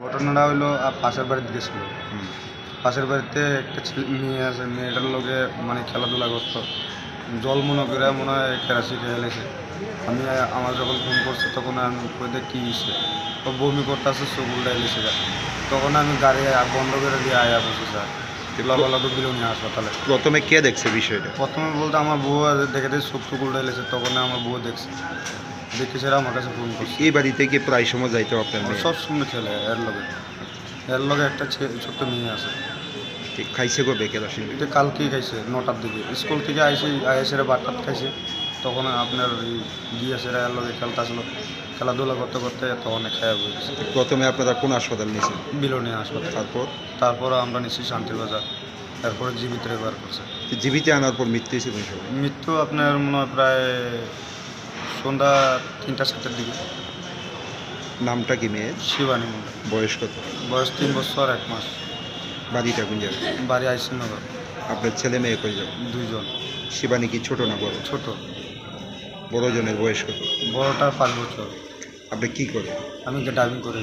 ঘটনাটা হইলো পাশের বাড়িতে গেছিল। হুম। পাশের বাড়িতে একটা মেয়ে আছে, মেয়েটার লগে মানে খেলাধুলা করতো। জল মনে হয় কেরাসি খেয়ে এলেছে। আমার যখন ফোন করছে তখন আমি কইতে কী হয়েছে, ও বমি করতেছে, চোখ উল্টা এলেছে। তখন আমি গাড়ি বন্ধ করে দিয়ে আয়া বসে স্যার, লগে দিল নিয়ে হাসপাতালে। প্রথমে কে দেখছে বিষয়টা? প্রথমে বলতে আমার বউ দেখে দেখে চোখ টুক উল্টা এলেছে, তখন আমার বউ দেখছে, দেখে সেরা আমার কাছে ফোন করছে। এই বাড়িতে কি প্রায় সময় যাইতো আপনার মেয়ে? সব সময় খেলে এর লগে একটা ছোট্ট মেয়ে আছে। ঠিক খাইছে কবে কেরোসিন? এটা কালকেই খাইছে 9টার দিকে, স্কুল থেকে আইসে ভাত টাত খাইছে। তখন আপনার গিয়েছে এর লগে খেলতে আসলো, খেলাধুলা করতে করতে তখন খেয়ে বলছে। প্রথমে আপনারা কোন হাসপাতাল নিয়েছেন? বিলোনি হাসপাতাল। তারপর আমরা নিচ্ছি শান্তির বাজার, তারপরে জীবিত রেফার করছে। জীবিতে আনার পর মৃত্যু হয়েছে কোন সময়? মৃত্যু আপনার মনে হয় প্রায় সন্ধ্যা 3টা-4টার দিকে। নামটা কি মেয়ের? শিবানী মন্ডল। বয়স কত? বয়স 3 বছর 1 মাস। বাড়িটা কোন জায়গায়? বাড়ি আইসিনগর। আপনার ছেলে মেয়ে কয়জন? 2 জন। শিবানী কি ছোট না বড়? ছোট। বড় জনের বয়স কত? বড়টার 5 বছর। আপনি কি করেন? আমি ড্রাইভিং করি।